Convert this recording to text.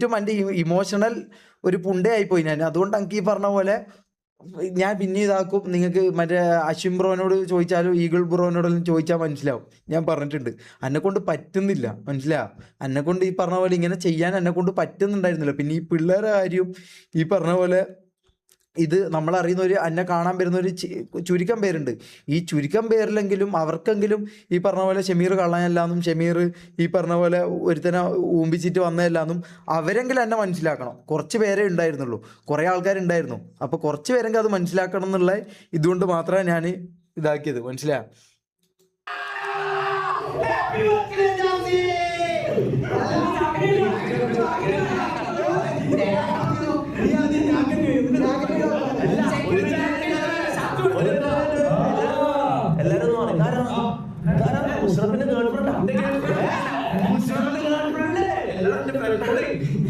എന്നിട്ടും എൻ്റെ ഇമോഷണൽ ഒരു പുണ്ടേ ആയിപ്പോയി ഞാൻ. അതുകൊണ്ട് എനിക്ക് ഈ പറഞ്ഞ പോലെ ഞാൻ പിന്നെ ഇതാക്കും. നിങ്ങൾക്ക് മറ്റേ അശ്വിൻ ബ്രോനോട് ചോദിച്ചാലും ഈഗിൾ ബ്രോനോടെല്ലാം ചോദിച്ചാൽ മനസ്സിലാവും. ഞാൻ പറഞ്ഞിട്ടുണ്ട് എന്നെക്കൊണ്ട് പറ്റുന്നില്ല, മനസ്സിലായോ? എന്നെക്കൊണ്ട് ഈ പറഞ്ഞ പോലെ ഇങ്ങനെ ചെയ്യാൻ എന്നെക്കൊണ്ട് പറ്റുന്നുണ്ടായിരുന്നില്ല. പിന്നെ ഈ പിള്ളേരെ കാര്യം ഈ പറഞ്ഞ പോലെ ഇത് നമ്മളറിയുന്ന എന്നെ കാണാൻ വരുന്ന ഒരു ചുരുക്കം പേരുണ്ട്. ഈ ചുരുക്കം പേരിലെങ്കിലും അവർക്കെങ്കിലും ഈ പറഞ്ഞ പോലെ ഷമീർ കള്ളനല്ലാന്നും ഷമീർ ഈ പറഞ്ഞ പോലെ ഒരുത്തനെ ഊമ്പിച്ചിട്ട് വന്നതല്ലാന്നും അവരെങ്കിലും എന്നെ മനസ്സിലാക്കണം. കുറച്ച് പേരേ ഉണ്ടായിരുന്നുള്ളൂ, കുറേ ആൾക്കാരുണ്ടായിരുന്നു. അപ്പോൾ കുറച്ച് പേരെങ്കിലും അത് മനസ്സിലാക്കണം എന്നുള്ള ഇതുകൊണ്ട് മാത്രമേ ഞാൻ ഇതാക്കിയത്, മനസ്സിലായോ?